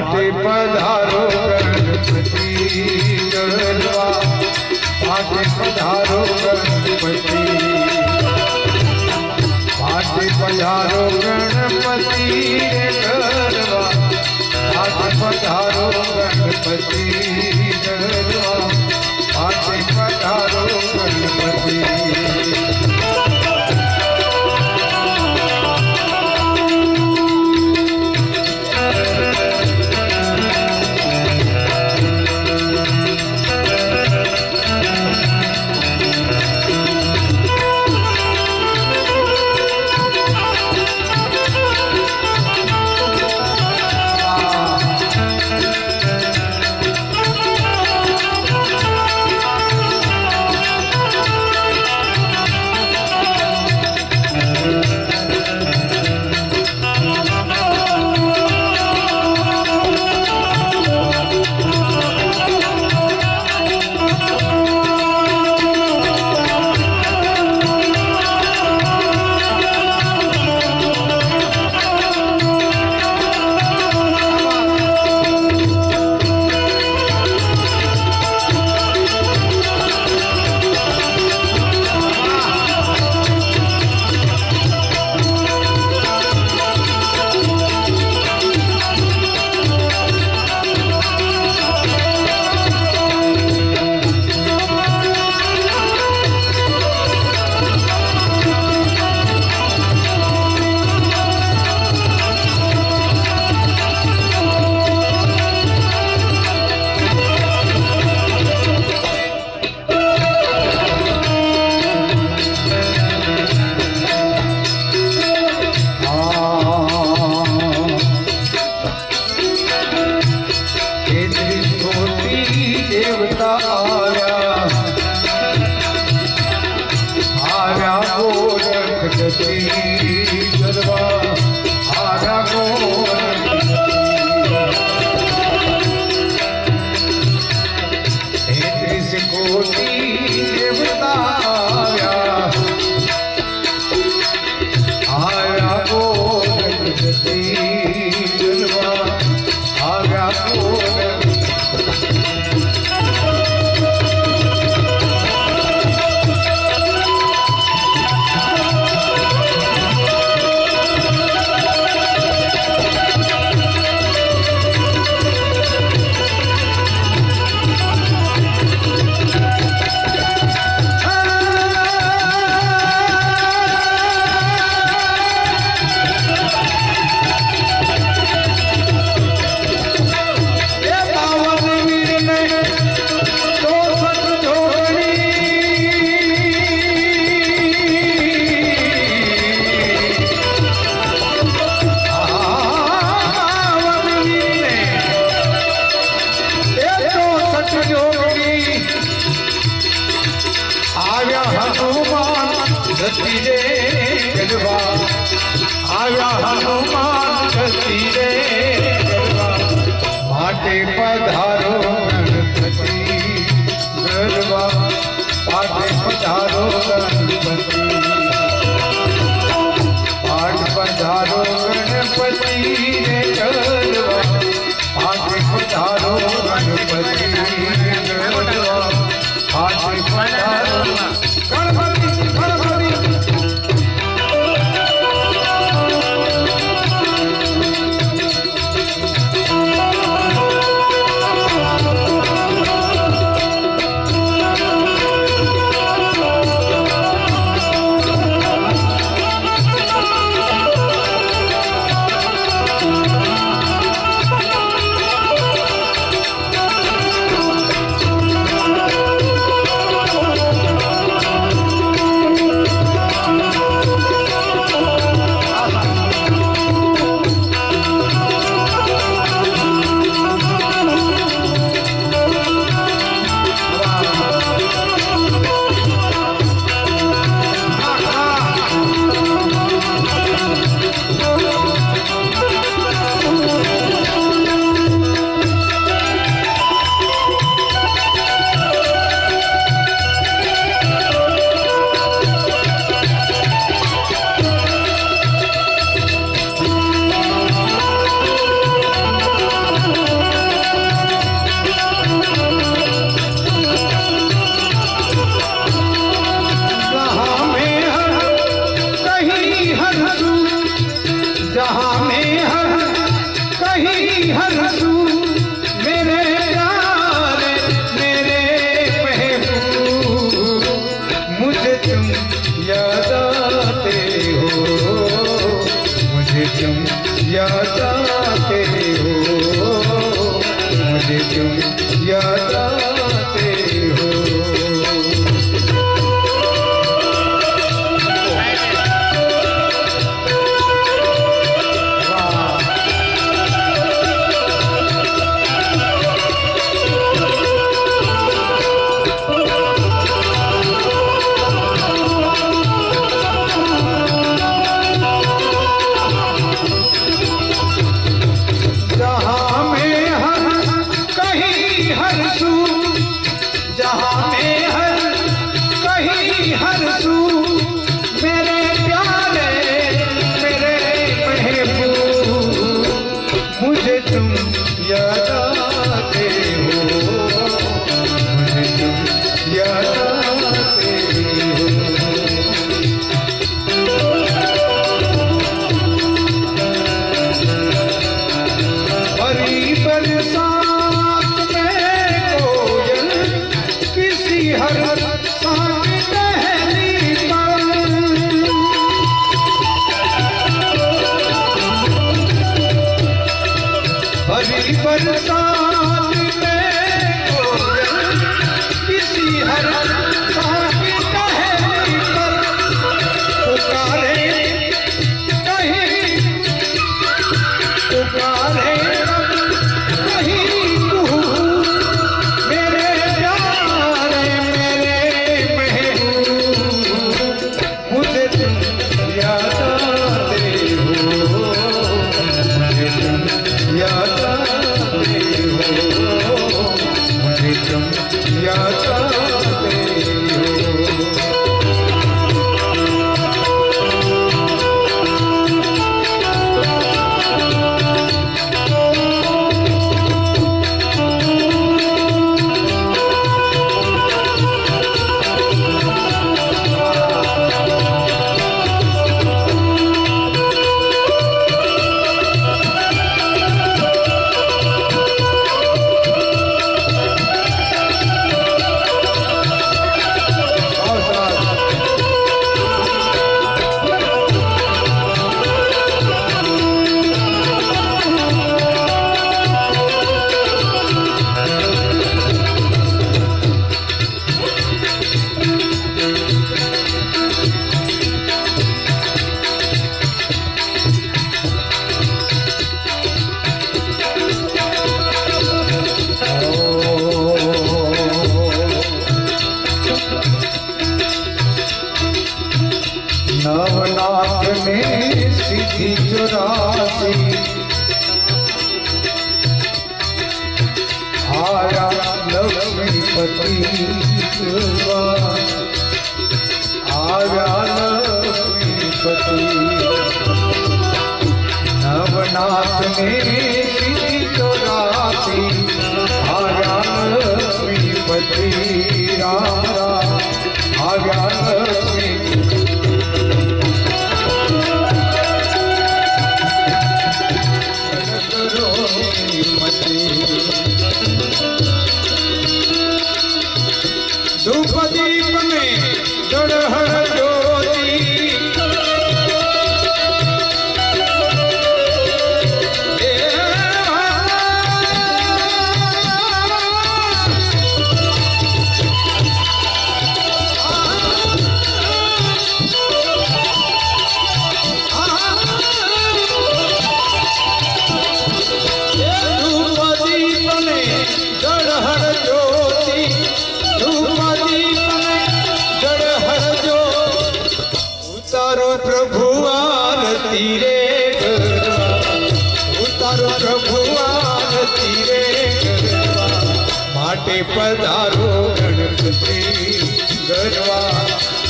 माटे पधारो गणपति गरबा, माटे पधारो गणपति, माटे पधारो गणपति गरबा, माटे पधारो गणपति गरबा, माटे पधारो गणपति। माटे पधारो गणपति गरबा, माटे पधारो गणपति, माटे पधारो गणपति गरबा, माटे पधारो गणपति गरबा, माटे पधारो गणपति गणपति। में हर कहीं हंसू मेरे प्यारे मेरे महबूब, मुझे तुम याद आते हो, मुझे तुम याद आते हो, मुझे तुम याद आते हो। जहाँ में हर कहीं हंसू मेरे प्यारे मेरे महबूब, मुझे तुम याद आते हो, मुझे तुम याद आते हो। हरी बरसात में कोयल किसी हर सांझ टहली पर, हरी बरसात में कोयल किसी हर सांझ टहली पर, पुकारे कहीं पुकारे याद आते हो, मुझे तुम याद आते हो। नवनाथ में सिद्धि 84 आया लक्ष्मीपति आया लक्ष्मीपति। नवनाथ में सिद्धि 84 आया लक्ष्मीपति राम राम आया लक्ष्मी। धूप दीप में जड़हर ज्योति, धूप दीप में जड़हर ज्योति, उतारो प्रभु आरती रे गरबा, उतारो प्रभु आरती रे गरबा, माटे पधारो गणपति गरबा,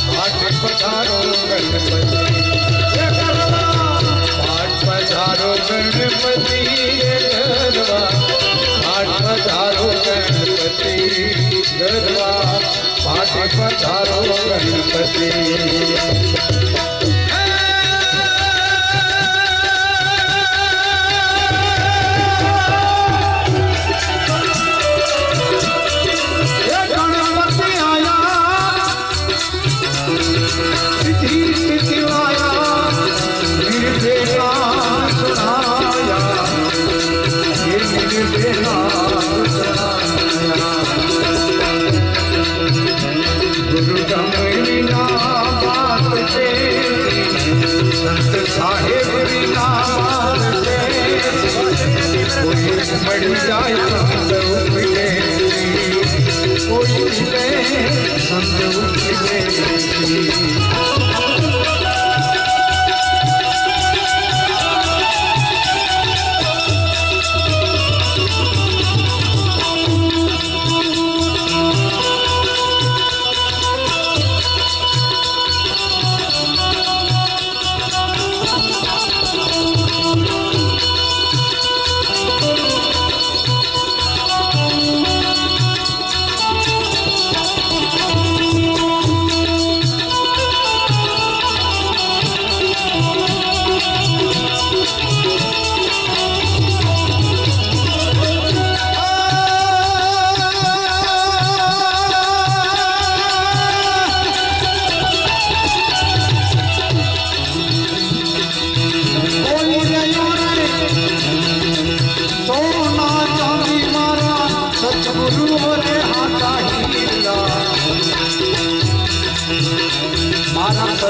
माटे पधारो गणपति गरबा, माट पधारो गणपति गरबा, माट पधारो गणपति गरबा, माटे पधारो गणपति। मर जाए संत उपदेसी कोई मिले संत उपदेसी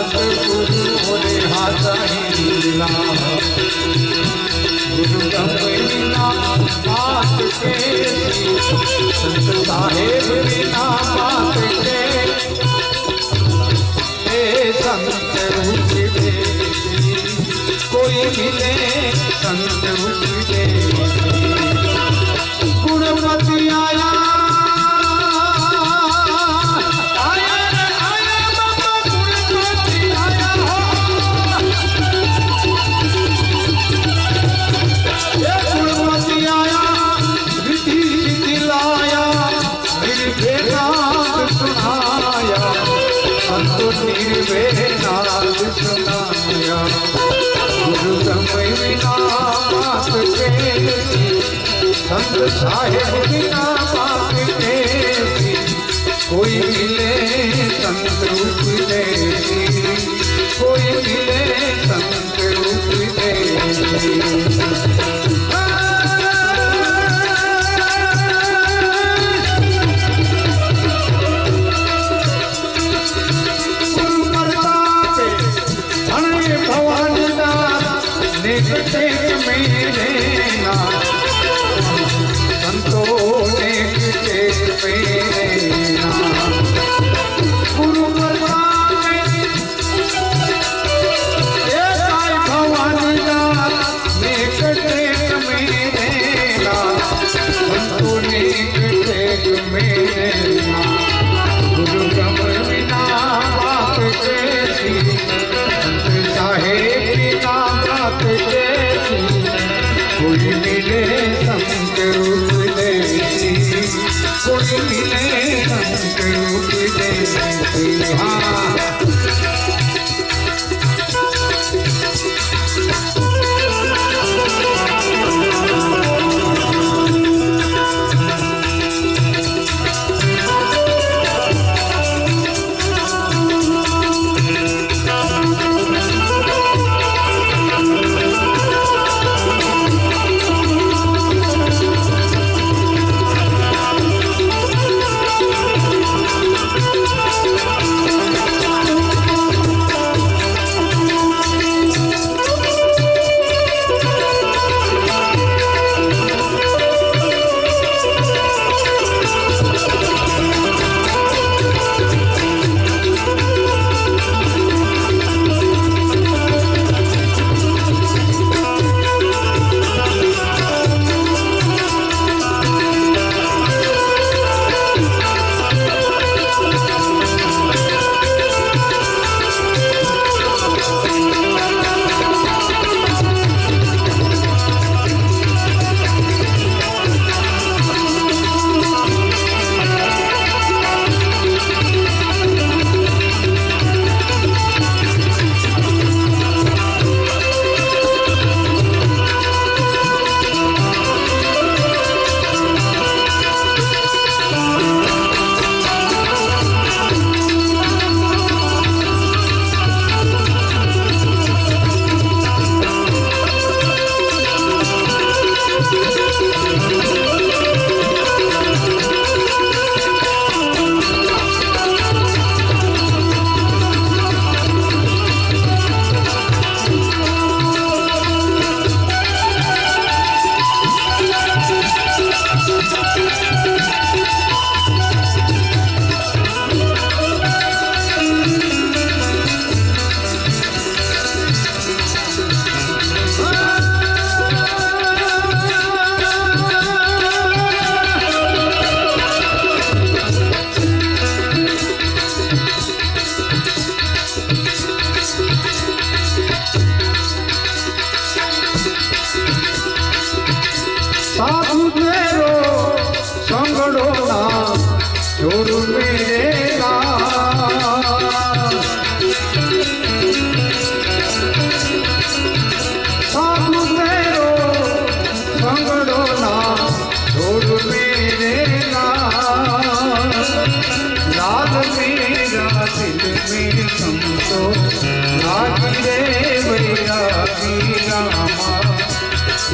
सतगुरु होरे हाथ हीला गुरु बिना बात के संत साहेब बिना बात के संत उपदेसी कोई मिले संत उपदेसी गुणवती आया निर्वेनाद सुनाया गुरु समय बिना बात के संत साहेब बिना बात के कोई मिले संत उपदेसी कोई मिले संत उपदेसी कोई मिले संत उपदेसी कोई मिले संत उपदेसी हाँ साधु तेरो संगड़ो ना छोड़ मेरे साधु तेरो संगड़ो ना छोड़ मेरे लाल मेरा दिल में समझो लागी रे वैरागी रामा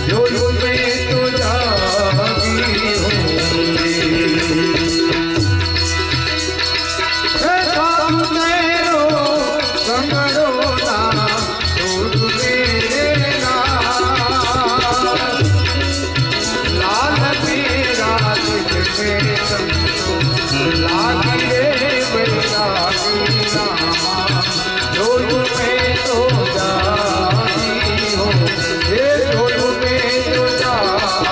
जो में तो जागी होगी साधु तेरो संगड़ो ना छोड़ मेरे लाल मेरा दिल में समझो लागी रे वैरागी रामा जो में तो जागी हो ये जो में तो जागी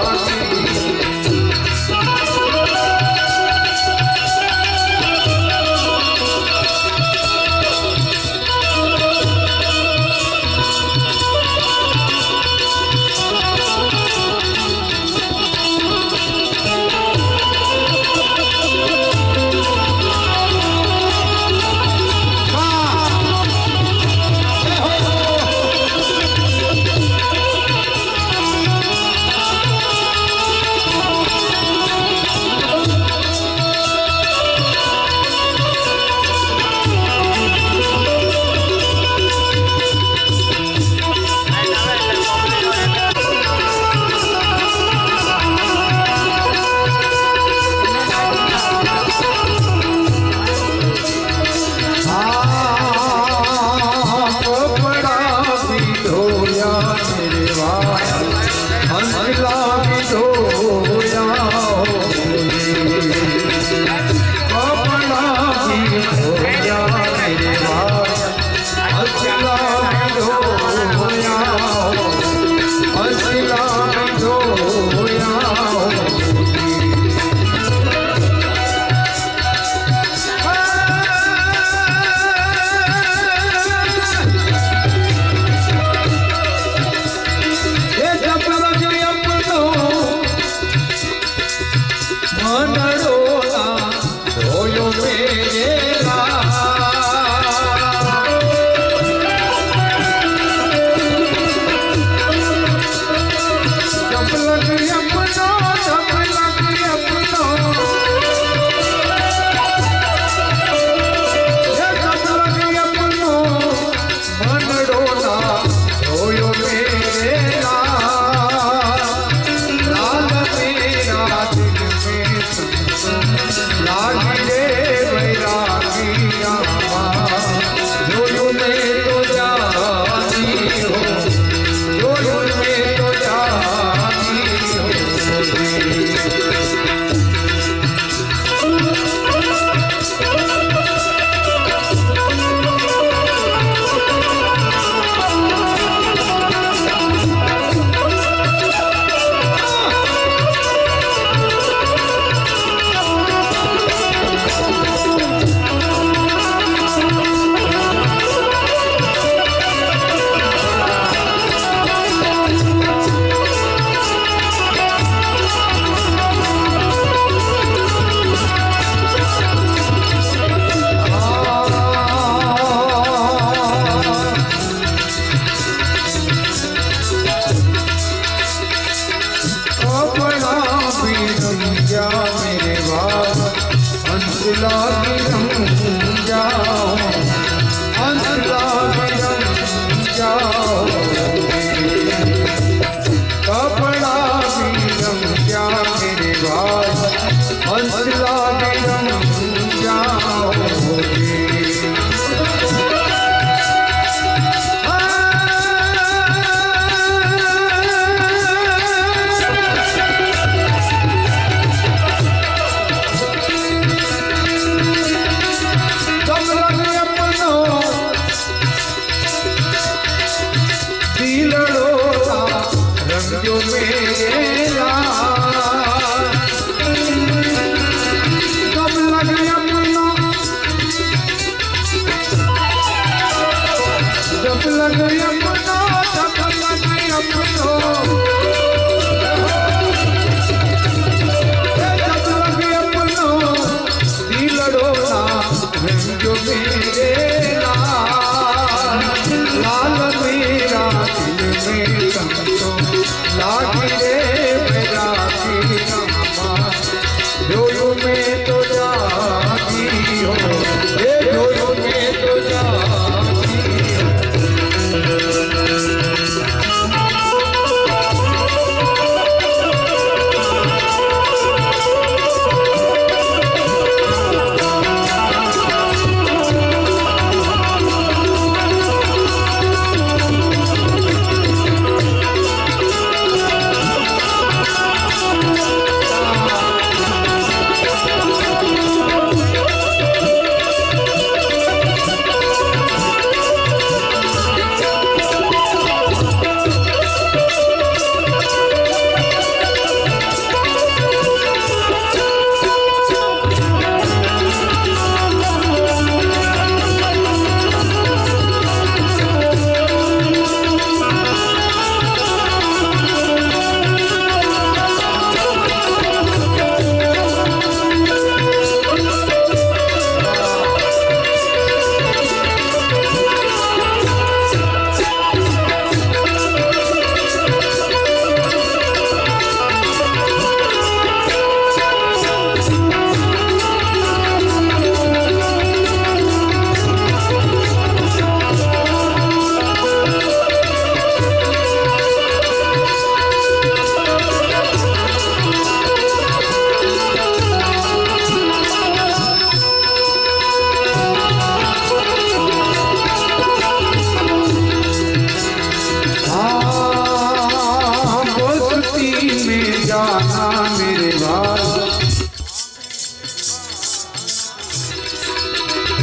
में जाना मेरे भाई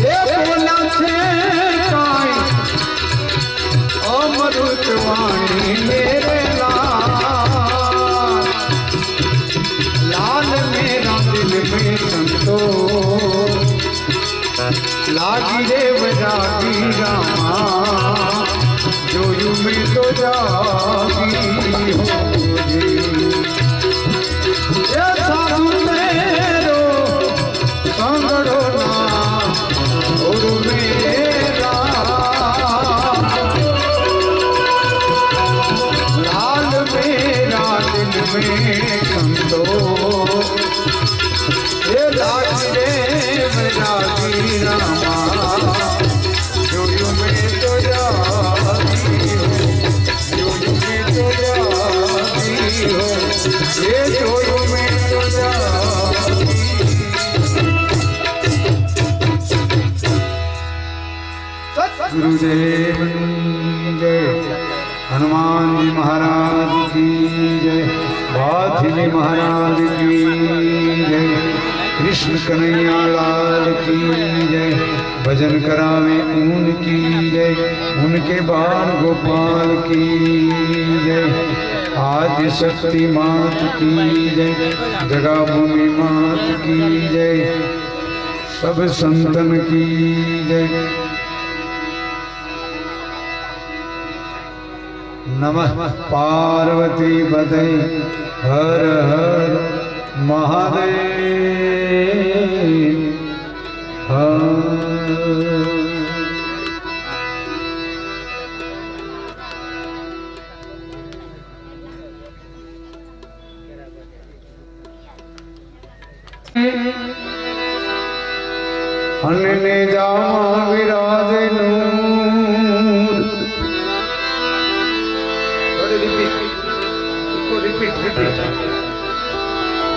ये बोला से काई अमृतवाणी मेरे लाल मेरा दिल में संतोष लागी देव जागी रामा जोयु में तो जागी होगी ये साधु मेरो संगड़ो ना और मेरा लाल मेरा दिल में संतोष ये लागी देव जागी रामा जोयु में तो जागी हो जोयु में तो जागी हो ये जोयु में तो जागी गुरुदेव जय हनुमान जी महाराज की जय हाथी जी महाराज की जय कृष्ण कन्हैया लाल की जय भजन करावे उनकी जय उनके बाल गोपाल की जय आदि शक्ति मात की जय जगह भूमि मात की जय सब संतन की जय नमः पार्वती पते हर हर महादेव अन्य जामा विराजे नूर रिपीट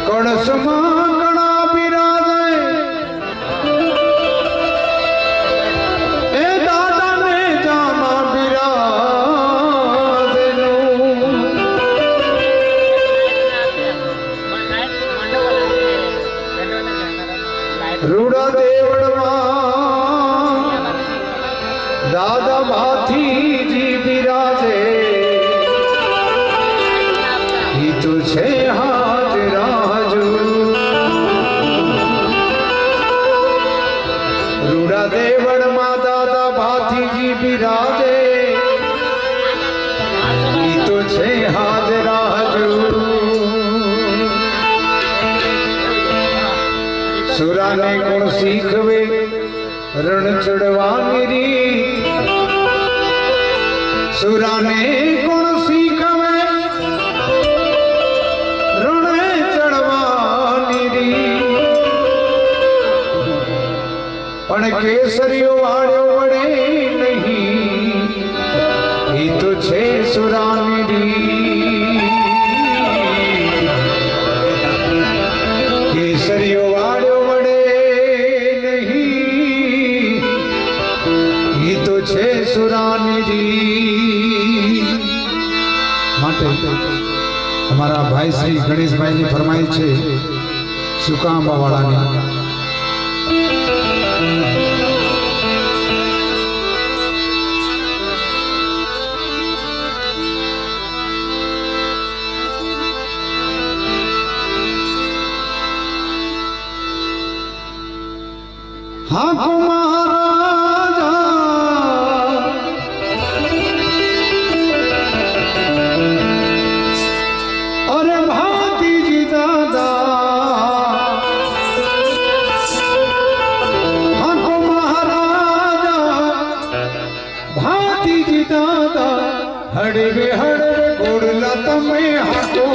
कड़समा कड़ा विराजे ए दादा ने जामा विराजे रूड़ा देवड़वा दादा भाथी जी विराजे तुझे हाजरा रूड़ा देवड़ माँ दादा भाथी जी विराजे तुझे हाजरा सुरा ने गुण सीखवे रण चढ़वा मेरी सुरा ने गुण सीखवे पण केसरियो वाड़ो वड़े नहीं ही तो छे सुरानी केसरियो वाड़ो वड़े नहीं ही तो छे सुरानी माटे हमारा भाई श्री गणेश भाई ने फरमाई छे सुकांबा वाला ने हाँ महाराजा अरे भाती जी दादा हाँ महाराजा भाती जी दादा हड़वे गोड़ला तमें हाथों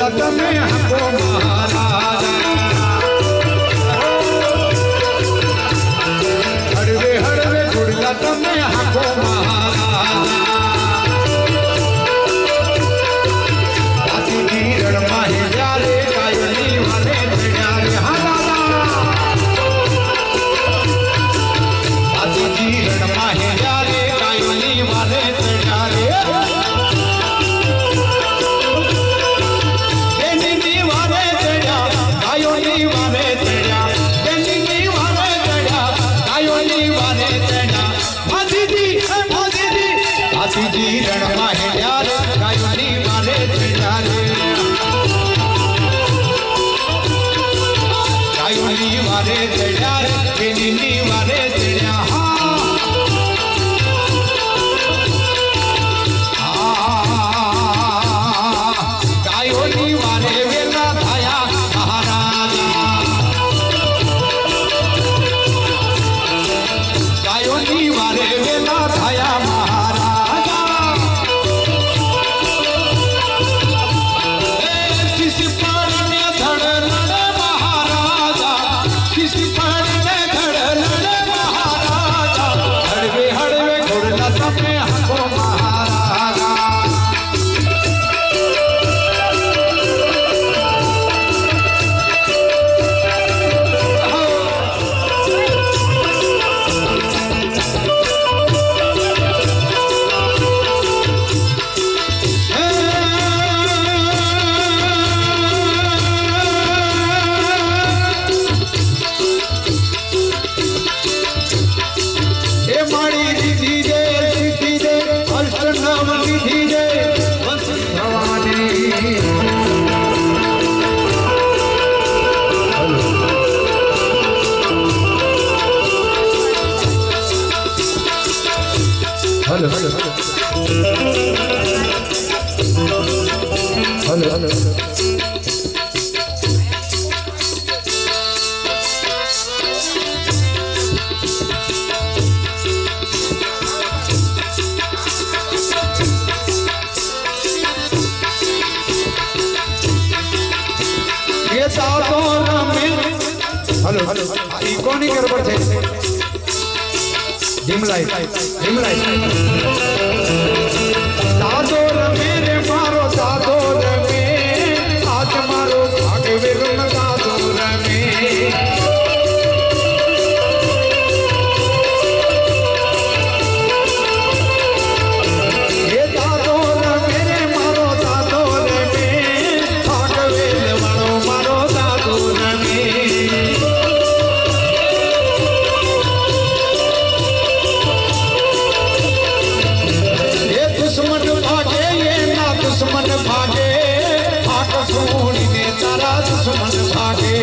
घोड़ला तमे हको महाराजा हड़वे हड़वे घोड़ला तमे हको महाराजा आती गिरण माहे जारे गायनी वाले चढ़ारे हाँ दादा आती गिरण माहे जारे गायनी वाले चढ़ारे जी रण माहे यार गायनी वाले चढ़ारे गायनी वाले चढ़ारे बेनी वाले चढ़ा गायनी वाले वेला थाया महाराजा गायनी वाले वेला थाया महाराजा हेलो हेलो हेलो हेलो ये तातो में हेलो हेलो इकोनी गड़बड़ है डिम लाइट दादोर मेरे मारो दादोर में आज मारो भागे वेगम दादोर में ये दादोर मेरे मारो दादोर में भागे वेल मारो दादोर में दुश्मन भागे हाथ सोनी ने तारा दुश्मन भागे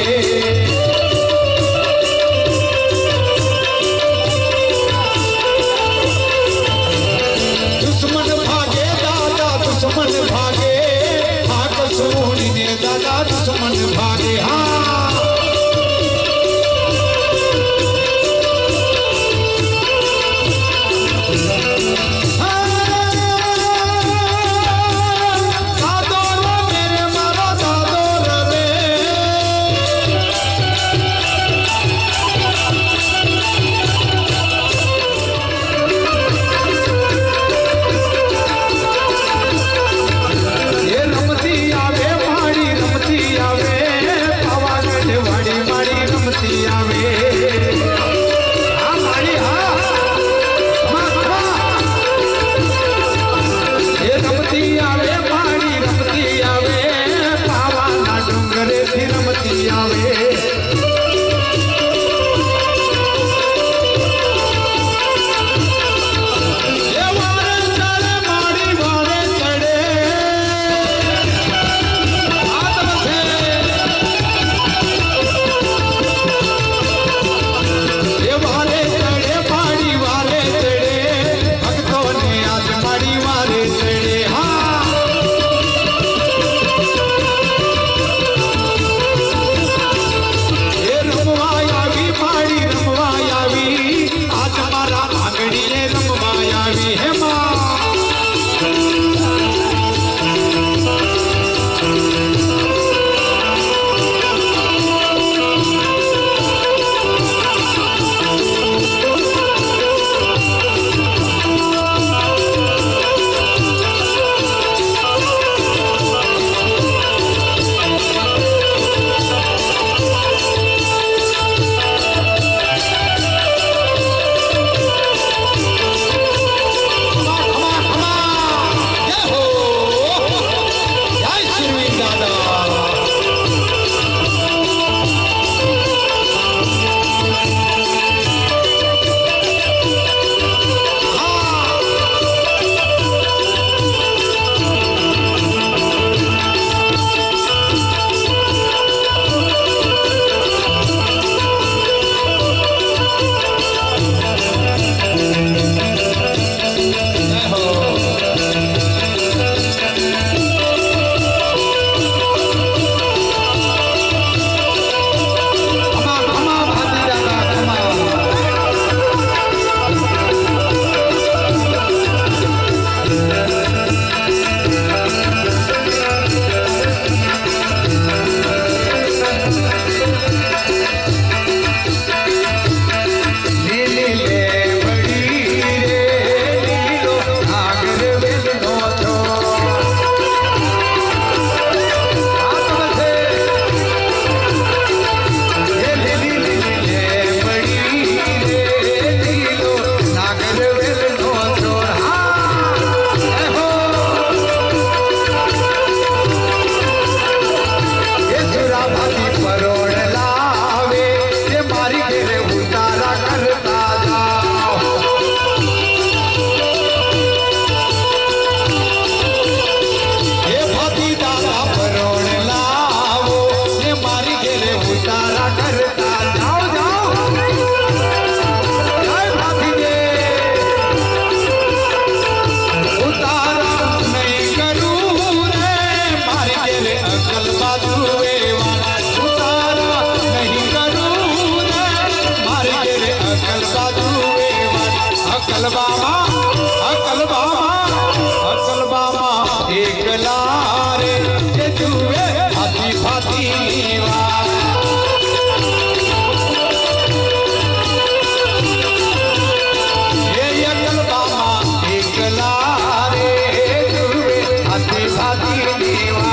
दुश्मन भागे दादा दुश्मन भागे हाथ सोनी ने दादा दुश्मन भागे हाँ रमती आवे एकला रे के जुए भाती भाती नीवा ये एकलबा एकला रे जुए भाती भाती नीवा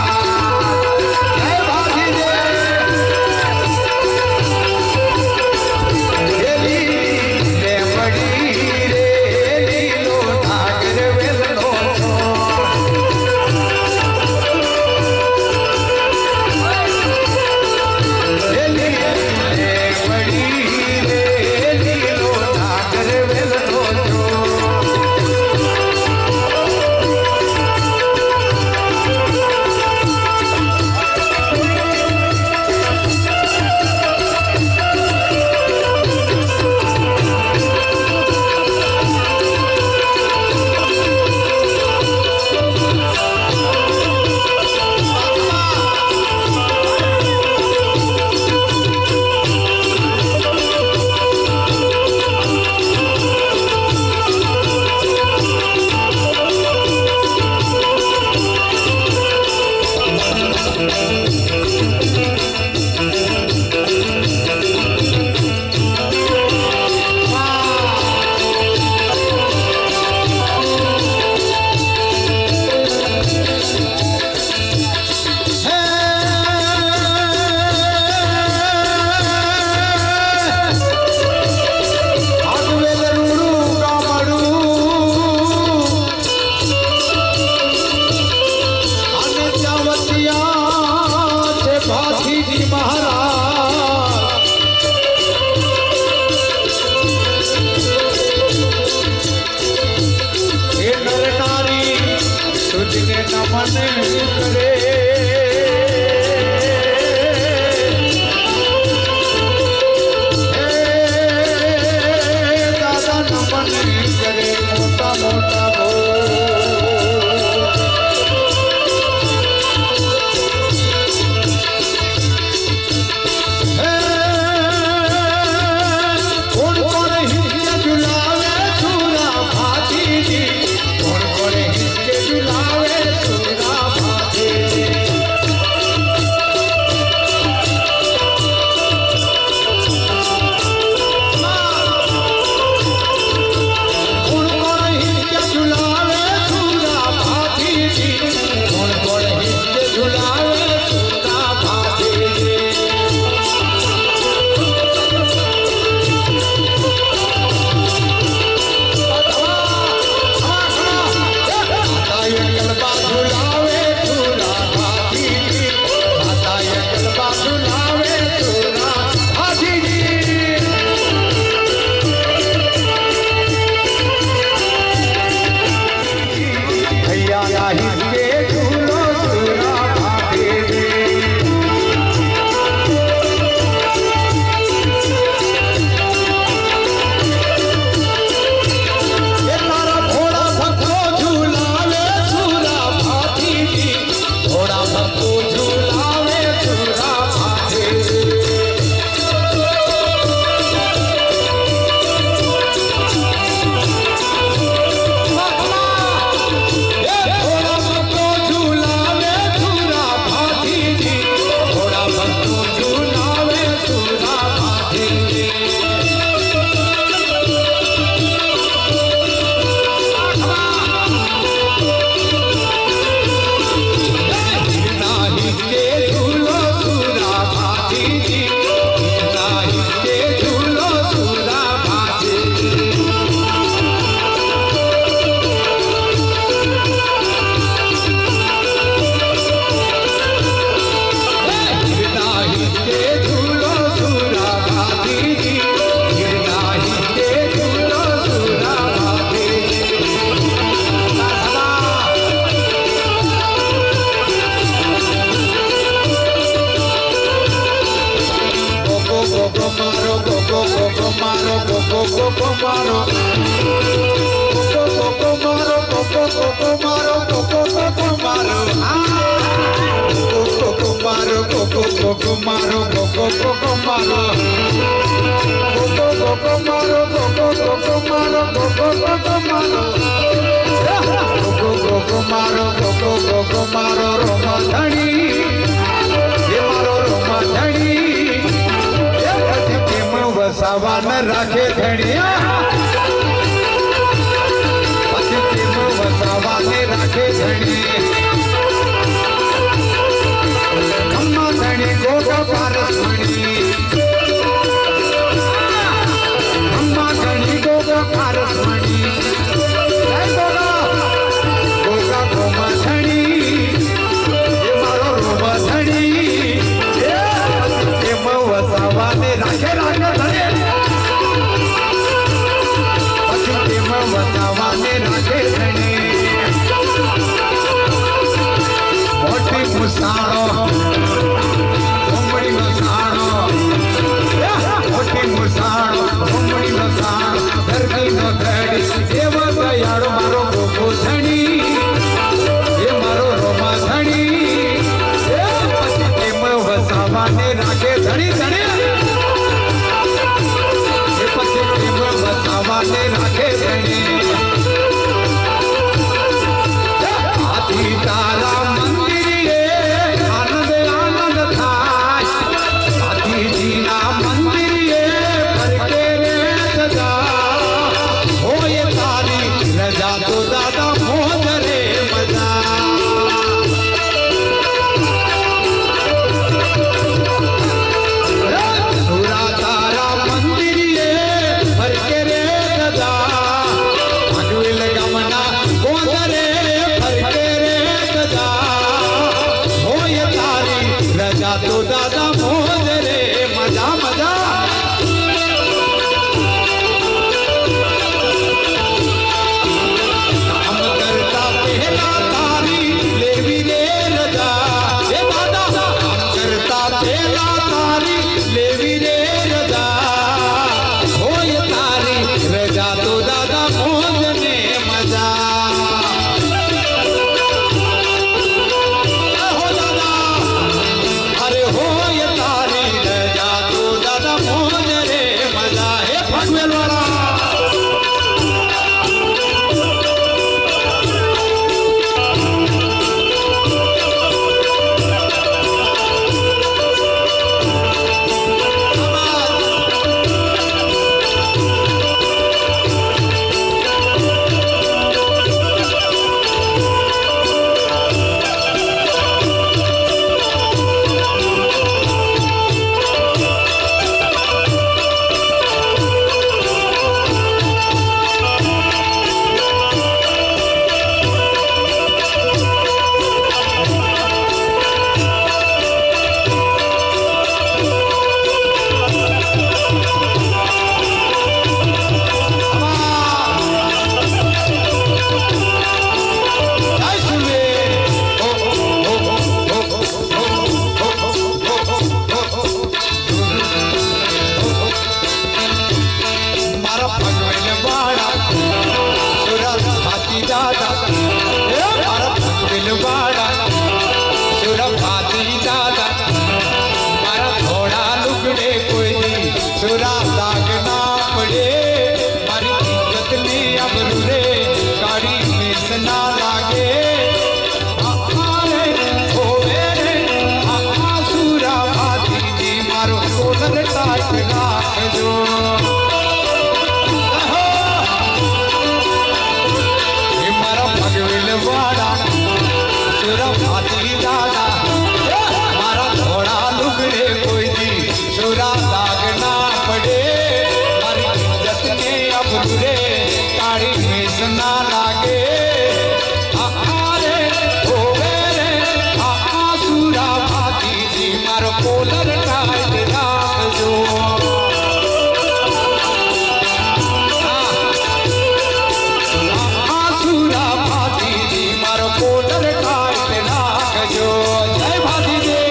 नमन करे दादा नमन करे मोटा मोटा ગોગો મારો રોમા ધણી એ મારો રોમા ધણી એ પછી કેમ વસાવાન રાખે ધણિયા પછી કેમ વસાવાને રાખે ધણી અમ્મા ધણી ગોગા પારસ મણી અમ્મા ધણી ગોગા પારસ મણી રાખે રાખે ધણે પછી કેમ વસાવાને રાખે ધણે મોટી મુસાણો ઘોમડી વસાણો મોટી મુસાણો ઘોમડી વસાણો ધરતી નો ધડી એવો દયાળો મારો ગોગો ધણી એ મારો રોમા ધણી એ પછી કેમ વસાવાને રાખે ધણી ધણી વસાવાને રાખે ધણી આથી તારા મંદિરે આનંદ આનંદ થાય આથીજીના મંદિરે ફરકે રે સજા હોય તારી રજા તો દાદા મોજ રે મજા સુરા તારા મંદિરે ફરકે રે સજા અગવેલ ગામના ગોંદરે ફરકે રે સજા હોય તારી રજા તો દાદા મોજ રે મજા મજા કામ કરતા પહેલા તારી લેવી રે રજા એ દાદા કામ કરતા પહેલા તારી લેવી રે રજા હોય તારી રજા તો દાદા મોજ ને મજા હો દાદા અરે હોય તારી રજા તો દાદા મોજ રે મજા હે ભગવેલ વાળા સુરા દાગ ના પડે મારી ઇજ્જત ની અબરૂ રે કાળી મેસ ના લાગે હોવે રે આ સુરા ભાતીજી મારો કોલર ટાઈટ રાખજો મારા ભગવેલ વાળા સુરા ભાતી દાદા મારા ઘોડા લુગડે કોઈ દી સુરા દાગ ના પડે મારી ઇજ્જત ને અબરૂ રે કાળી મેસ ના લાગે આરે હોવે રે આ સુરા ભાતીજી મારો કોલર ટાઈટ રાખજો આ સુરા ભાતીજી મારો કોલર ટાઈટ રાખજો જય ભાતીજી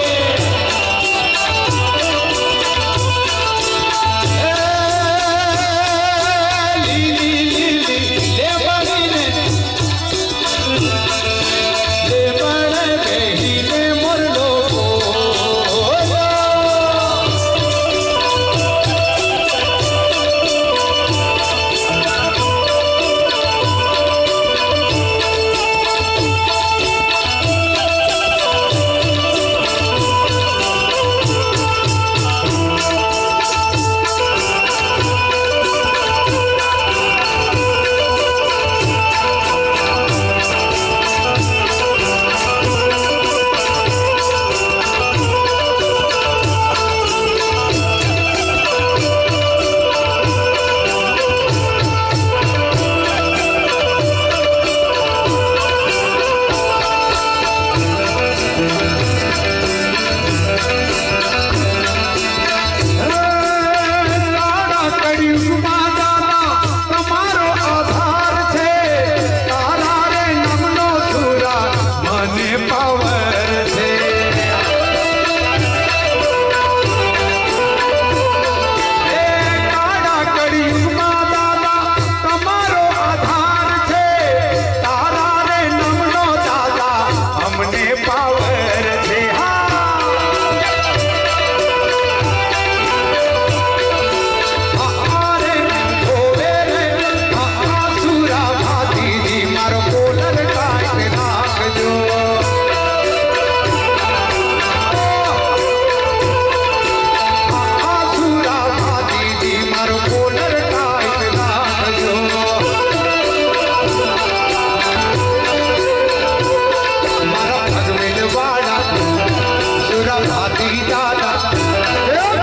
भाती दादा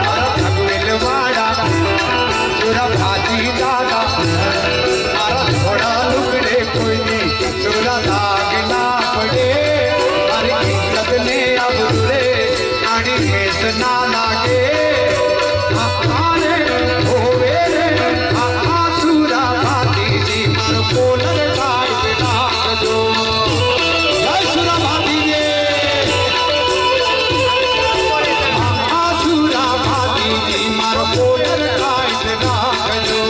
मारा थकवेल वाड़ा सुरा भाती दादा मारा थोड़ा लुगड़े कोई नहीं सुरा दाग ना पड़े मारी इज्जत ने अब रे नाड़ी में ना लागे आने होवे रे सुरा भाती जी मारो कोलर काय पे नाक दो जय सुरा भाती जी सुरा भाती जी मारो कोलर काय पे नाक दो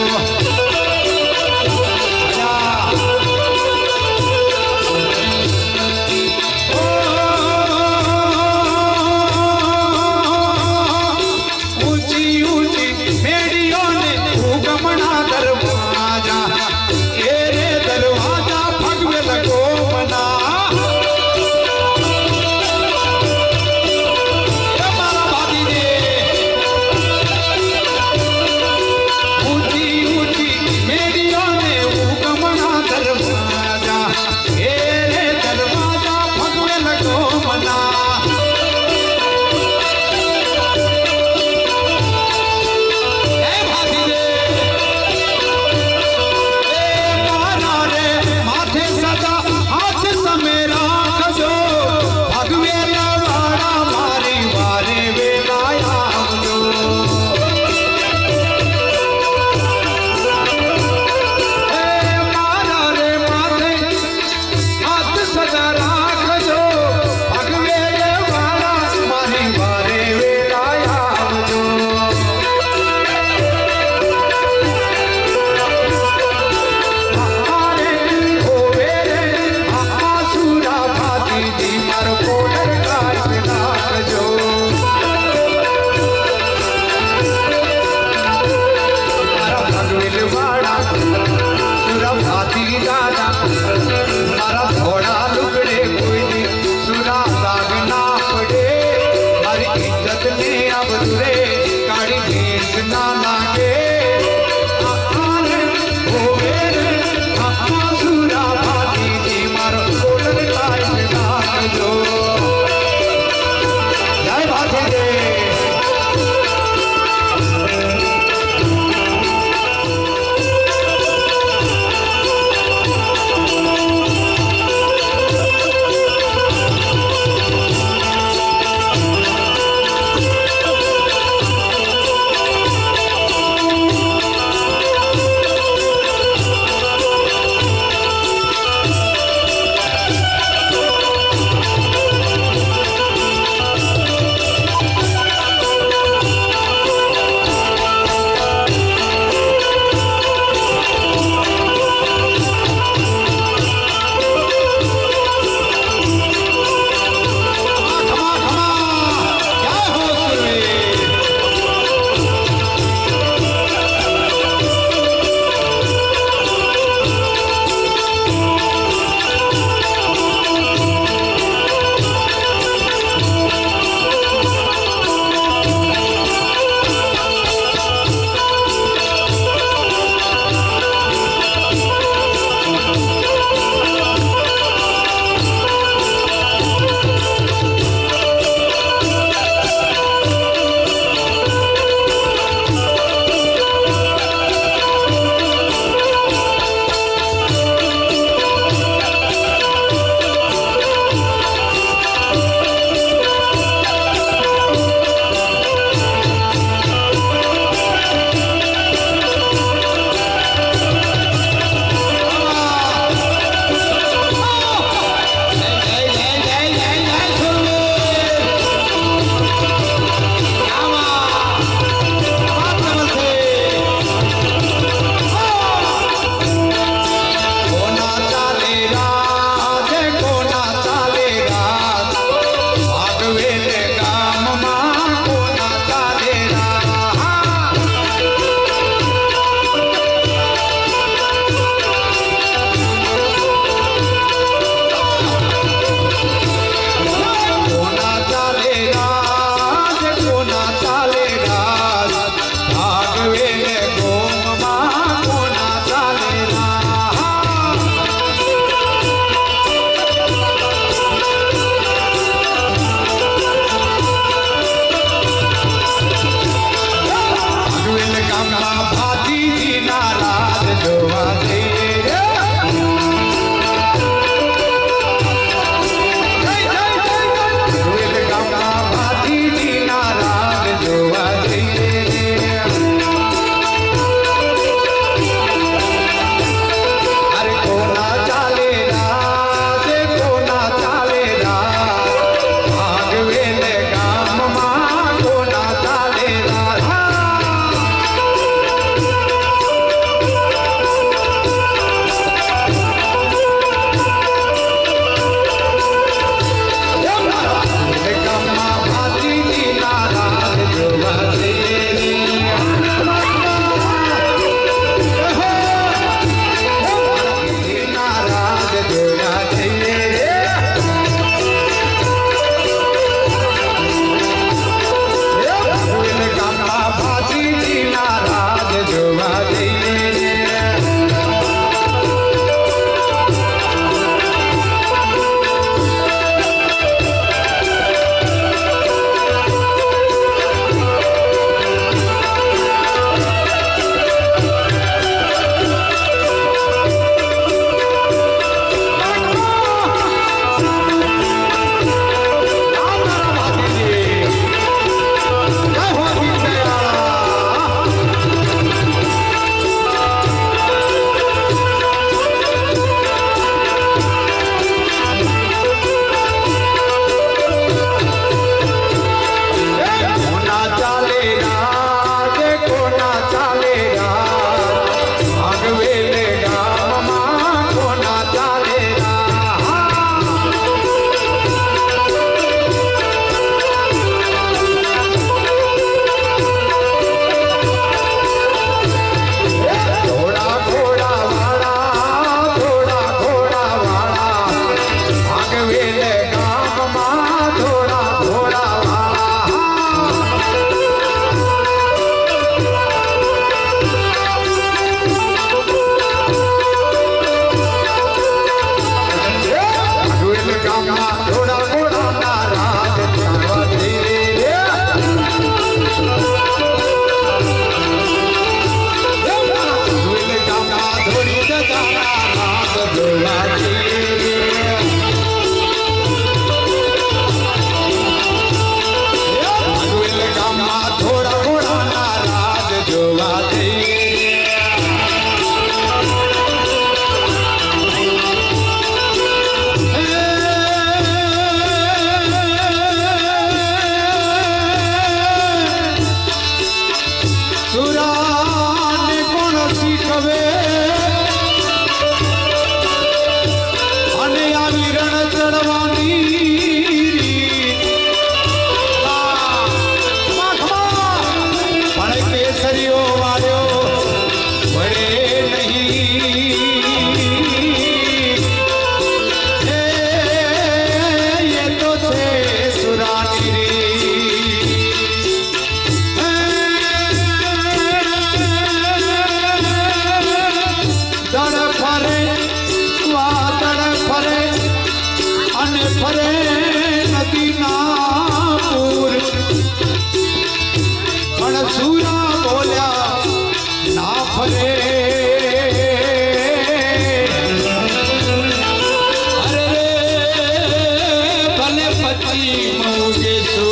मौजे सो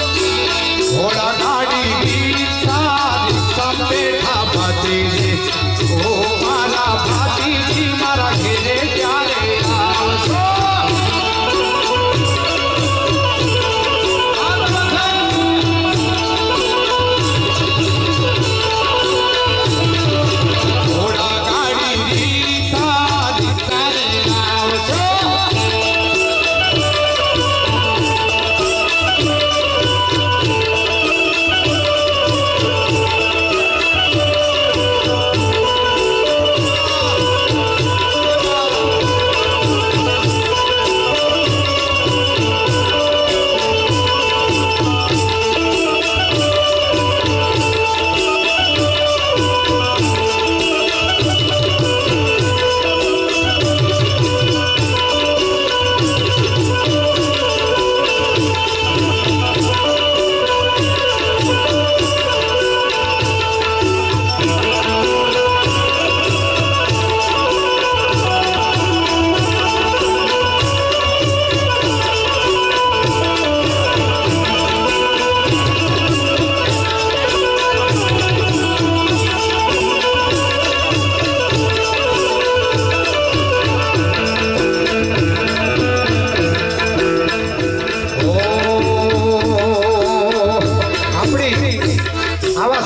घोड़ा गाड़ी रिक्शा रिक्शा बैठा भाती जी ओ मारा भाती जी मारा घेरे प्यारे आवसो घोड़ा गाड़ी रिक्शा रिक्शा रे आवसो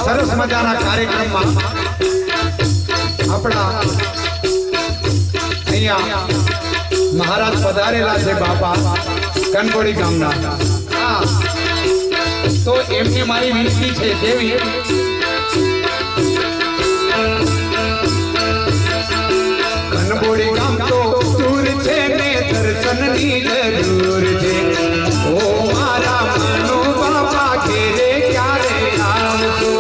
सरस मजाना कार्यक्रम में अपना अहिया महाराज पधारेला छे बापा कनकोड़ी गामना तो एमने मारी विनती छे देवी कनकोड़ी गाम तो दूर छे ने दर्शन नी जरूर छे ओ मारा मनु बाबा घेरे क्यारे आवसो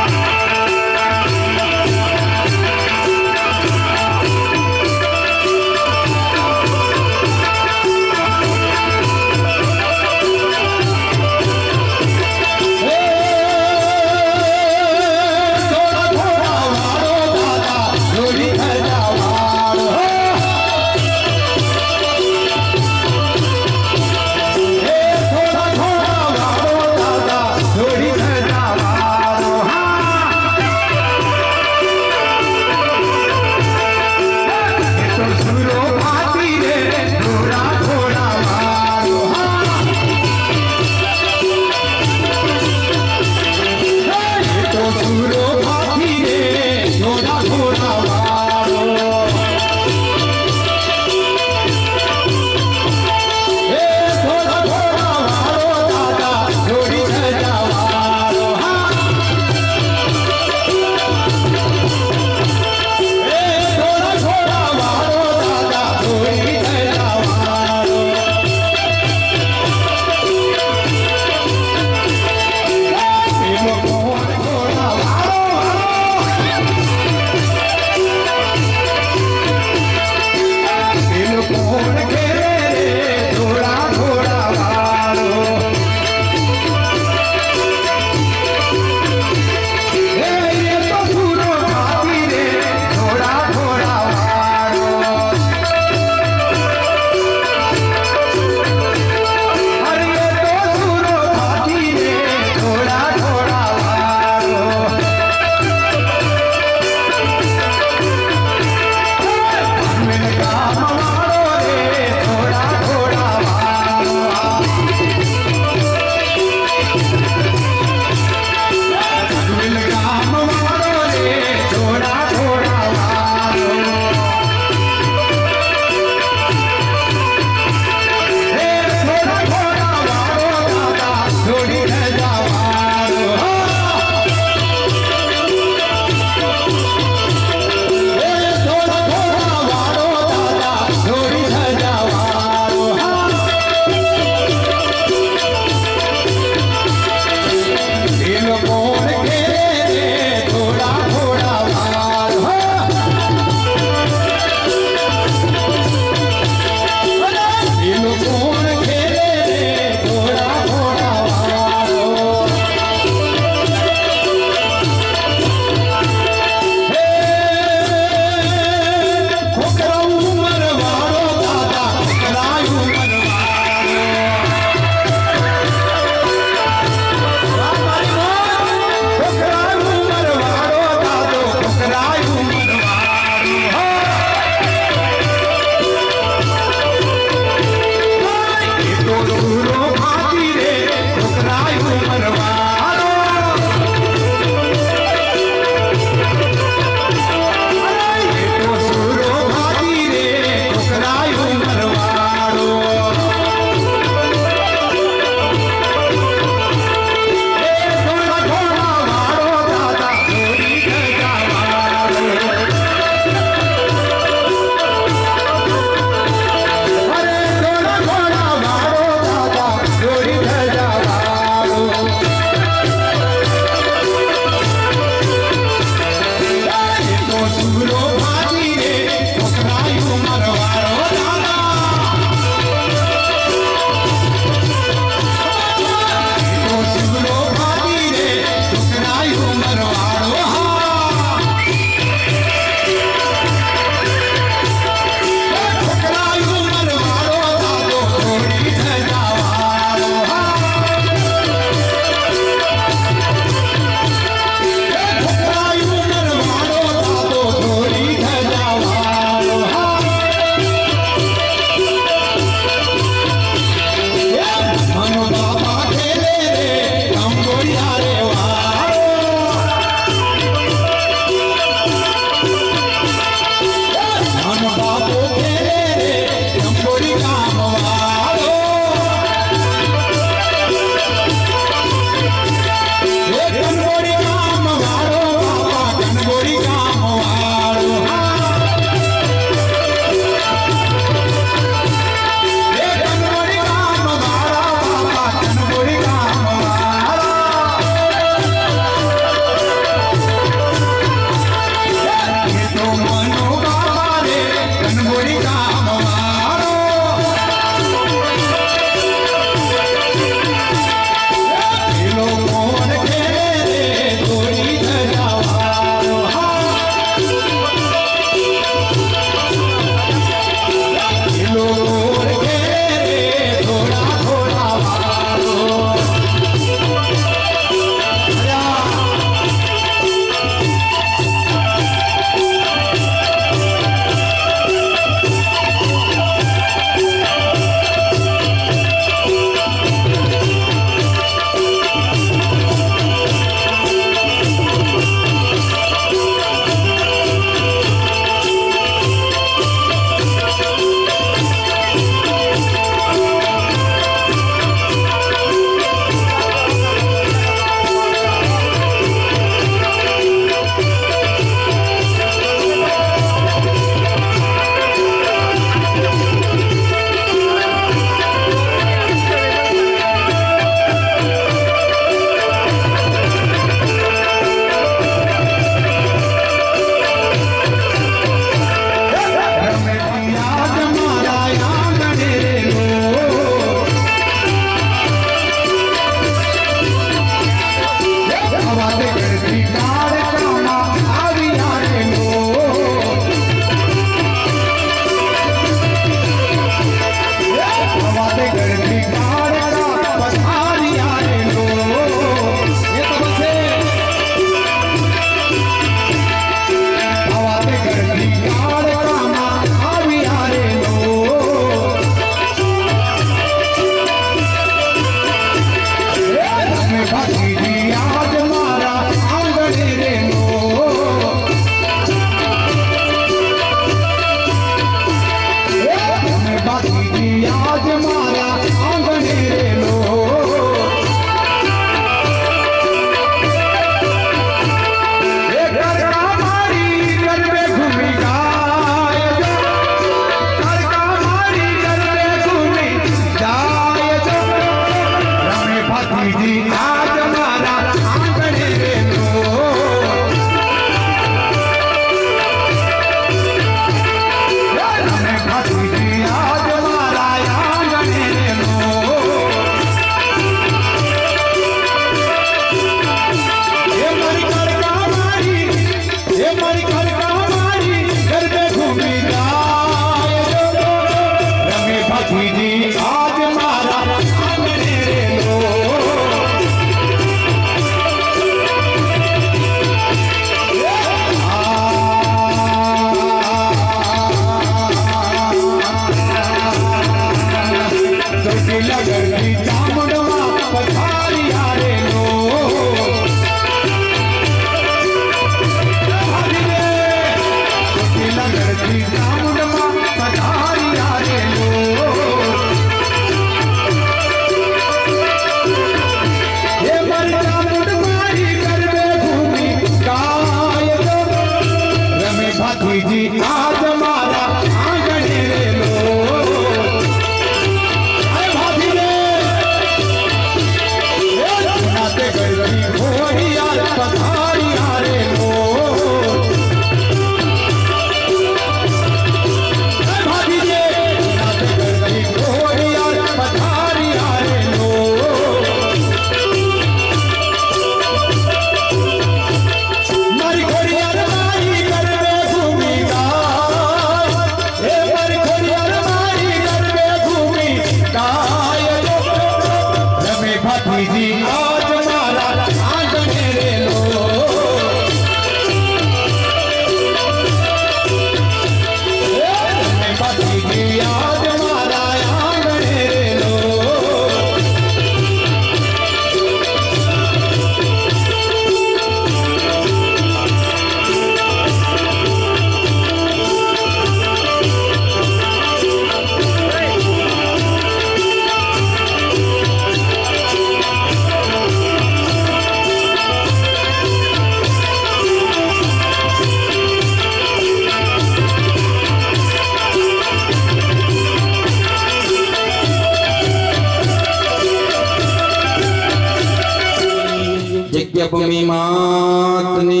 जग्या भूमि मातने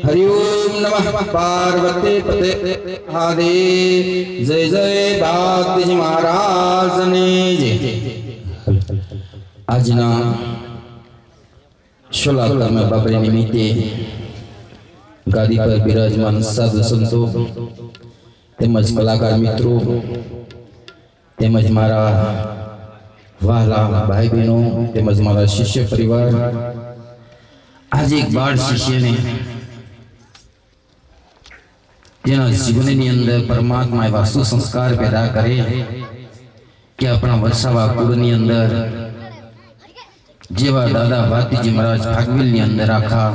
हरिओम नमः पार्वती पते आदे जय जय बागजी महाराज ने जय। આજના શોલાકર્મ બાબરી નિમિત્તે ગાદી પર બિરાજમાન સાધુ સંતો તેમજ કલાકાર મિત્રો તેમજ મારા વહાલા ભાઈ બહેનો તેમજ મારા શિષ્ય પરિવાર, આજે એક બાળ શિષ્યને જેના જીવનની અંદર પરમાત્મા એવા સુસંસ્કાર પેદા કરે કે આપણા વરસાવા કુળની અંદર જેવા દાદા ભાતીજી મહારાજ ભાગવેલની અંદર આખા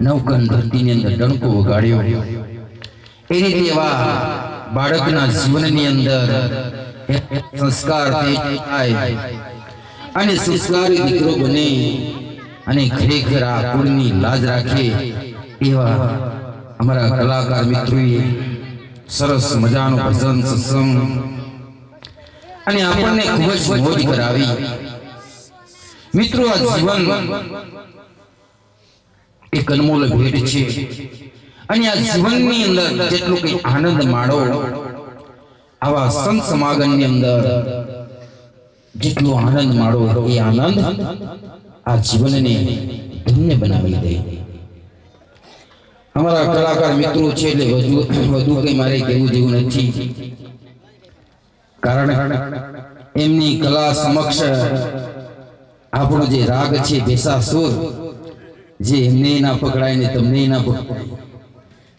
નવકન ધરતીની અંદર ડંકો વગાડ્યો, એ રીતે એવા બાળકના જીવનની અંદર સંસ્કાર થાય અને સંસ્કારી દીકરો બને અને ખરેખર આ કુળની લાજ રાખે એવા અમારા કલાકાર મિત્રોએ સરસ મજાનું ભજન સત્સંગ અને આપણને ખૂબ જ મોજ કરાવી। મિત્રો, આ જીવન એક અનમોલ ભેટ છે અને આ જીવનની અંદર જેટલો કઈ આનંદ માણો, આવા સંત સમાગમની અંદર જેટલો આનંદ માણો, એ આનંદ આ જીવનને ધન્ય બનાવી દે। અમારા કલાકાર મિત્રો છે એટલે વધુ કઈ મારે કહેવું જેવું નથી, કારણ એમની કલા સમક્ષ આપણો જે રાગ છે બેસાસુર, જે એમને ના પકડાય ને તમને ના પકડાય,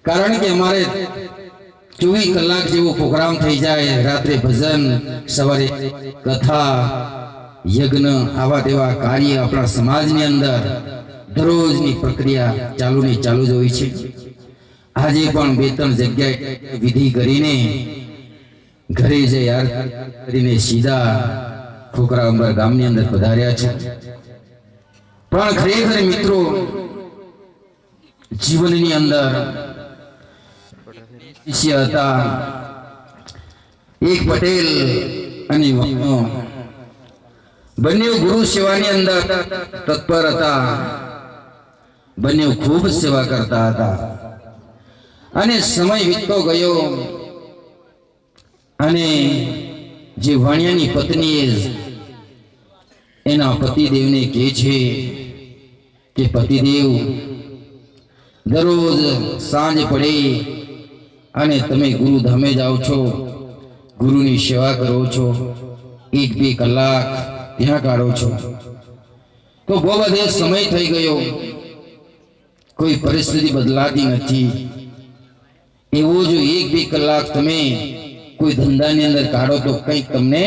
કારણ કે અમારે 24 કલાક જેવો પ્રોગ્રામ થઈ જાય, રાત્રે ભજન, સવારે કથા, યજ્ઞ, આવા તેવા કાર્ય આપણા સમાજની અંદર દરરોજની પ્રક્રિયા ચાલુ ને ચાલુ જ હોય છે। આજે પણ 2-3 જગ્યાએ વિધિ કરીને ઘરે જઈ આરતી કરીને સીધા ખોખરા ગામની અંદર પધાર્યા છે। પણ ખરેખર મિત્રો, જીવનની અંદર શિષ્ય હતા, એક પટેલ અને બંને ગુરુ સેવાની અંદર તત્પર હતા, બંને ખૂબ સેવા કરતા હતા અને સમય વીતતો ગયો અને જે વાણિયાની પત્ની એના પતિદેવને કહે છે કે પતિદેવ, દરરોજ સાંજ પડે અને તમે ગુરુ ધામે જાઓ છો, ગુરુની સેવા કરો છો, 1-2 કલાક ત્યાં કાઢો છો, તો બહુ બધો સમય થઈ ગયો, કોઈ પરિસ્થિતિ બદલાતી નથી, એવો જો 1-2 કલાક તમે કોઈ ધંધાની અંદર કાઢો તો કંઈક તમને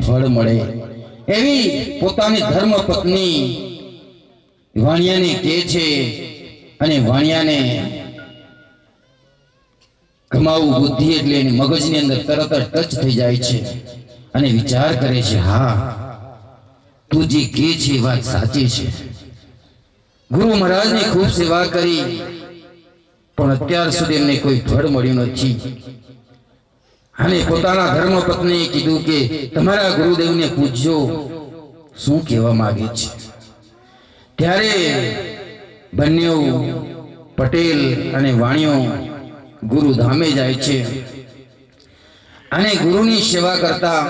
ફળ મળે। એવી પોતાની ધર્મ પત્ની વાણિયાને કહે છે અને વાણિયાને કમાવું બુદ્ધિ એટલે એની મગજની અંદર તરત જ ટચ થઈ જાય છે અને વિચાર કરે છે, હા, તું જે કહે છે એ વાત સાચી છે। ગુરુ મહારાજની ખૂબ સેવા કરી પણ અત્યાર સુધી એમને કોઈ ફળ મળ્યું નથી અને પોતાના ધર્મ પત્નીએ કીધું કે તમારા ગુરુદેવને પૂછજો શું કહેવા માંગે છે। ત્યારે બંને પટેલ અને વાણિયો ગુરુ ધામે જાય છે અને ગુરુની સેવા કરતા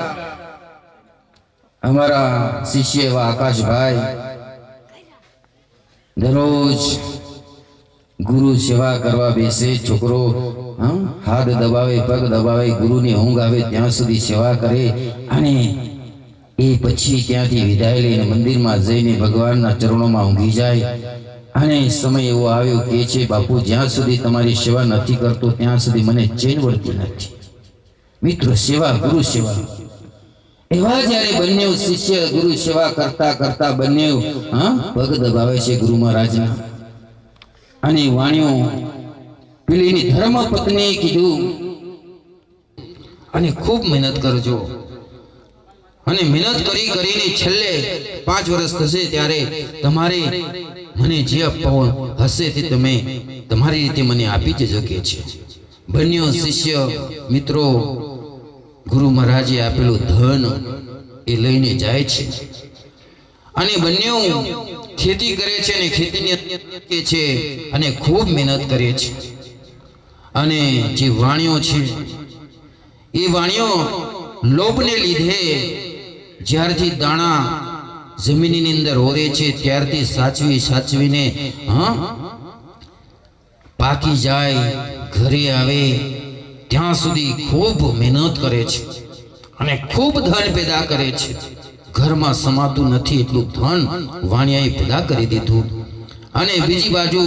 અમારા શિષ્ય એવા આકાશભાઈ દરરોજ ગુરુ સેવા કરવા બેસે, છોકરો હાથ દબાવે, પગ દબાવે, ગુરુની ઊંઘ આવે ત્યાં સુધી સેવા કરે અને એ પછી ત્યાંથી વિદાય લઈને મંદિરમાં જઈને ભગવાનના ચરણોમાં ઊંઘી જાય અને સમય એવો આવ્યો કે છે, બાપુ, જ્યાં સુધી તમારી સેવા નથી કરતો ત્યાં સુધી મને ચેન વળતી નથી। મિત્રો, સેવા, ગુરુ સેવા, એવા જ્યારે બંને શિષ્ય ગુરુ સેવા કરતા કરતા બંને પગ દબાવે છે ગુરુ મહારાજના અને વાણિયો પેલીની ધર્મ પત્નીએ કીધું અને ખૂબ મહેનત કરજો અને મહેનત કરીને છેલ્લે 5 વર્ષ થશે ત્યારે તમારે મને જે અપાવો હશે તે તમે તમારી રીતે મને આપી જ શકે છે। બંને શિષ્ય મિત્રો ગુરુ મહારાજે આપેલું ધન એ લઈને જાય છે અને બંનેઓ ખેતી કરે છે અને ખેતીની કે છે અને ખૂબ મહેનત કરે છે. અને જે વાણિયો છે એ વાણિયો લોભને લીધે જ્યારથી દાણા જમીનની અંદર ઓરે છે ત્યારથી સાચવીને પાકી જાય ઘરે આવે ત્યાં સુધી ખૂબ મહેનત કરે છે અને ખૂબ ધન પેદા કરે છે. ઘરમાં સમાતું નથી એટલું ધન વાણિયાએ પેદા કરી દીધું. અને બીજી બાજુ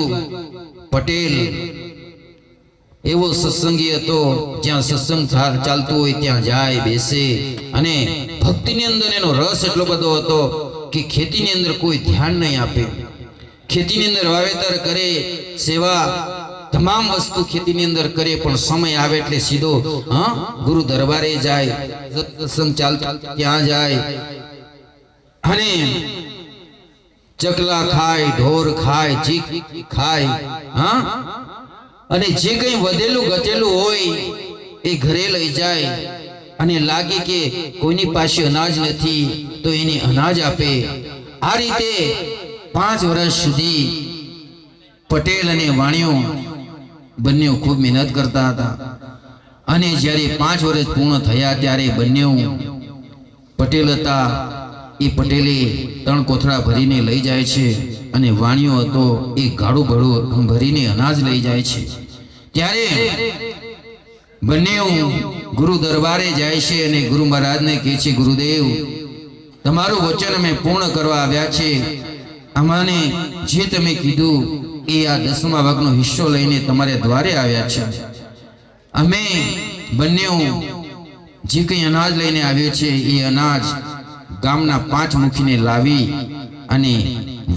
પટેલ એવો સત્સંગી હતો, જ્યાં સત્સંગ ચાલતું હોય ત્યાં જાય બેસે અને ભક્તિની અંદર એનો રસ એટલો બધો હતો કે ખેતીની અંદર કોઈ ધ્યાન નહીં આપે. ખેતીની અંદર વાવેતર કરે, સેવા તમામ વસ્તુ ખેતીની અંદર કરે, પણ સમય આવે એટલે સીધો ગુરુ દરબારે જાય, સત્સંગ ચાલતો ત્યાં જાય અને ચકલા ખાય, ઢોર ખાય, ચીક ખાય, અને જે કંઈ વધેલું ઘટેલું હોય એ ઘરે લઈ જાય અને લાગે કે કોઈની પાસે અનાજ નથી તો એને અનાજ આપે. આ રીતે 5 વર્ષ સુધી પટેલ અને વાણિયો બંને ખૂબ મહેનત કરતા હતા. અને જ્યારે 5 વર્ષ પૂર્ણ થયા ત્યારે બંને પટેલ હતા એ પટેલે 3 કોથળા ભરીને લઈ જાય છે અને વાણિયો હતો એ ગાડું ભરું ભરીને અનાજ લઈ જાય છે. ત્યારે બંને ગુરુ દરબારે જાય છે અને ગુરુ મહારાજને કહે છે, ગુરુદેવ, તમારું વચન અમે પૂર્ણ કરવા આવ્યા છે. અમને જે તમે કીધું એ આ 10મા ભાગનો હિસ્સો લઈને તમારે દ્વારે આવ્યા છે. અમે બંને જે કંઈ અનાજ લઈને આવ્યો છે એ અનાજ ગામના 5 મુખીને લાવી અને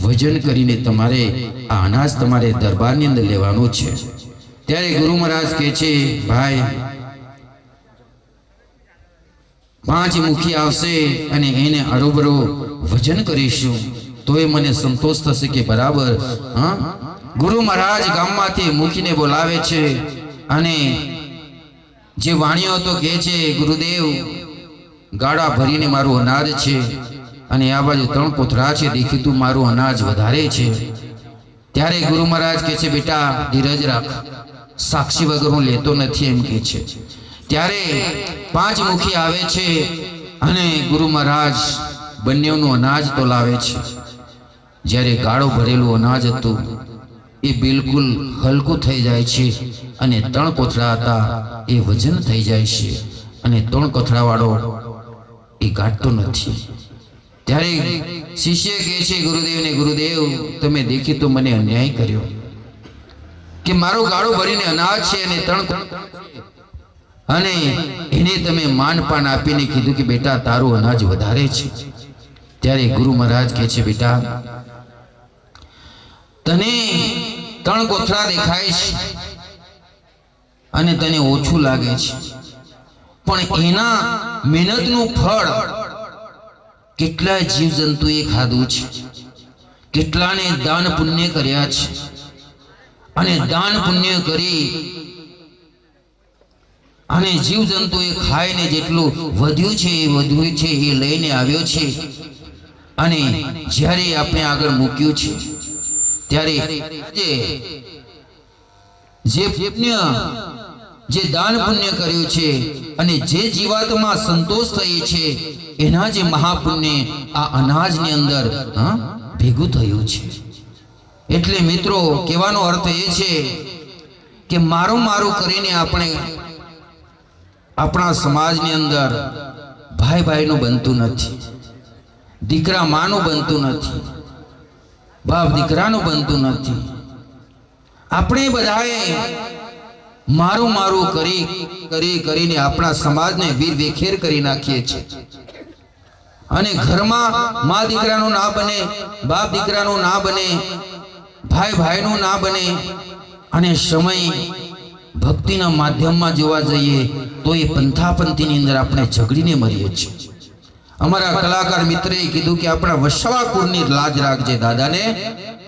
વજન કરીને તમારે આ અનાજ તમારે દરબારની અંદર લેવાનું છે. ત્યારે ગુરુ મહારાજ કહે છે, ભાઈ 5 મુખી આવશે અને એને અરોબરો વજન કરીશું તો એ મને સંતોષ થશે કે બરાબર. ગુરુ મહારાજ ગામમાંથી મુખીને બોલાવે છે અને જે વાણિયો હતો કહે છે, ગુરુદેવ, ગાડા ભરીને મારું અનાજ છે અને આ બાજુ 3 કોથળા છે, દેખીતું મારું અનાજ વધારે છે. ત્યારે ગુરુ મહારાજ કહે છે, બેટા ધીરજ રાખ, સાક્ષી વગર હું લેતો નથી એમ કહે છે. ત્યારે 5 મુખી આવે છે અને ગુરુ મહારાજ બંનેનું અનાજ તો લાવે છે. જ્યારે ગાળો ભરેલું અનાજ હતું એ બિલકુલ હલકું થઈ જાય છે અને 3 કોથળા હતા એ વજન થઈ જાય છે અને 3 કોથળા વાળો એ ગાંઠતો નથી. ત્યારે શિષ્ય કહે છે ગુરુદેવને, ગુરુદેવ, તમે દેખી તો મને અન્યાય કર્યો કે મારો ગાળો ભરીને અનાજ છે અને 3 અને એને તમે માનપાન આપીને કીધું કે બેટા તારું અનાજ વધારે છે. ત્યારે ગુરુ મહારાજ કહે છે, બેટા તને 3 કોથળા દેખાય છે અને તને ઓછું લાગે છે, પણ એના મહેનતનું ફળ કેટલાય જીવજંતુએ ખાધું છે, કેટલાને દાન પુણ્ય કર્યા છે અને દાન પુણ્ય કરી અને જીવજંતુએ ખાઈને જેટલું વધ્યું છે એ લઈને આવ્યો છે અને જ્યારે આપણે આગળ મૂક્યું છે ત્યારે જે દાન પુણ્ય કર્યું છે અને જે જીવાતમાં સંતોષ થઈ છે એના જે મહાપુણ્ય આ અનાજની અંદર ભેગું થયું છે. એટલે મિત્રો, કહેવાનો અર્થ એ છે કે મારું કરીને આપણે આપણા સમાજની અંદર ભાઈ ભાઈનું બનતું નથી, દીકરા માનું બનતું નથી, બાપ દીકરાનું બનતું નથી. આપણે બધાએ મારું કરીને આપણા સમાજને વેરવિખેર કરી નાખીએ છીએ અને ઘરમાં મા દીકરાનું ના બને, બાપ દીકરાનું ના બને, ભાઈ ભાઈનું ના બને અને સમય ભક્તિના માધ્યમમાં જોવા જઈએ તો એ પંથાપંથીની અંદર આપણે ઝઘડીને મરીએ છીએ. અમારા કલાકાર મિત્રએ કીધું કે આપણા વસાવા કુળની લાજ રાખજે. દાદાને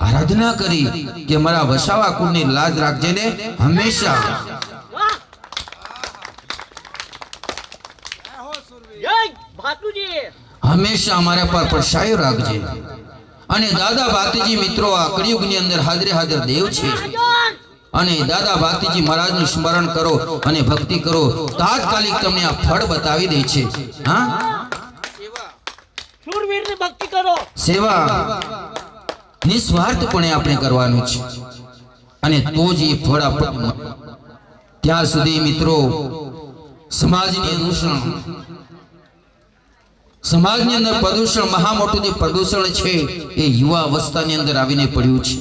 આરાધના કરી કે અમારા વસાવા કુળની લાજ રાખજે ને હંમેશા. હંમેશા અમારા પર પડછાયો રાખજે અને દાદા ભાતીજી મિત્રો આ કળિયુગની અંદર હાજરે હાજર દેવ છે અને દાદા ભાતીજી મહારાજનું સ્મરણ કરો અને ભક્તિ કરો તાત્કાલિક તમને આ ફળ બતાવી દે છે હા શૂરવીરની ભક્તિ કરો સેવા નિસ્વાર્થપણે આપણે કરવાનું છે અને તો જ એ ફળ આપણને મળે. ત્યાં સુધી મિત્રો સમાજની દૂષણ સમાજની અંદર પ્રદૂષણ મહા મોટું જે પ્રદૂષણ છે એ યુવા અવસ્થાની અંદર આવીને પડ્યું છે.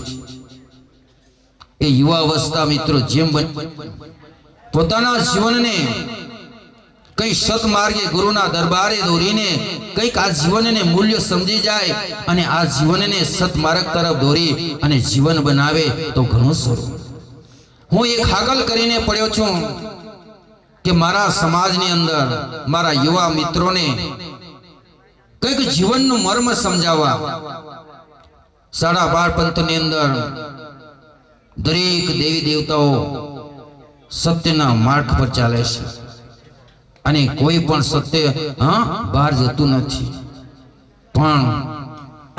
એ યુવા અવસ્થા મિત્રો જેમ પોતાના જીવનને કઈ સતમાર્ગે ગુરુના દરબારે દોરીને કઈક આ જીવનને મૂલ્ય સમજી જાય અને આ જીવનને સતમાર્ગ તરફ દોરી અને જીવન બનાવે તો ઘણું સારું. હું એક હાકલ કરીને પડ્યો છું કે મારા સમાજની અંદર મારા યુવા મિત્રોને કઈક જીવનનું મર્મ સમજાવવા. 12.5 પંથની અંદર દરેક દેવી દેવતાઓ સત્યના માર્ગ પર ચાલે છે અને કોઈ પણ સત્ય બહાર જતું નથી. પણ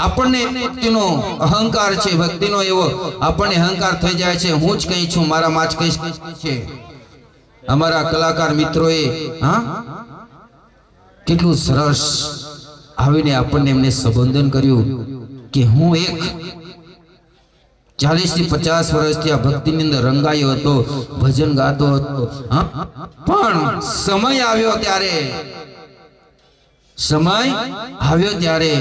આપણને ભક્તિનો અહંકાર છે, ભક્તિનો એવો આપણને અહંકાર થઈ જાય છે, હું જ કઈ છું, મારા માં જ કઈ છે. અમારા કલાકાર મિત્રોએ કેટલું સરસ આવીને આપણને એમને સંબોધન કર્યું કે હું એક 40 થી 50 વર્ષથી આ ભક્તિની અંદર રંગાયો હતો, ભજન ગાતો હતો, પણ સમય આવ્યો ત્યારે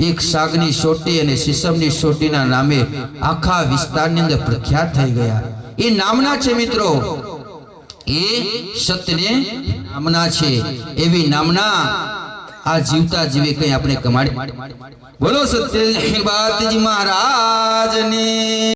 એક શાકની સોટી અને શીશમની સોટીના નામે આખા વિસ્તારની અંદર પ્રખ્યાત થઈ ગયા. એ નામના છે મિત્રો, એ સત્યને નામના છે. એવી નામના આ જીવતા જીવે કઈ આપણે કમાડી. બોલો સત્ય બાતજી મહારાજની.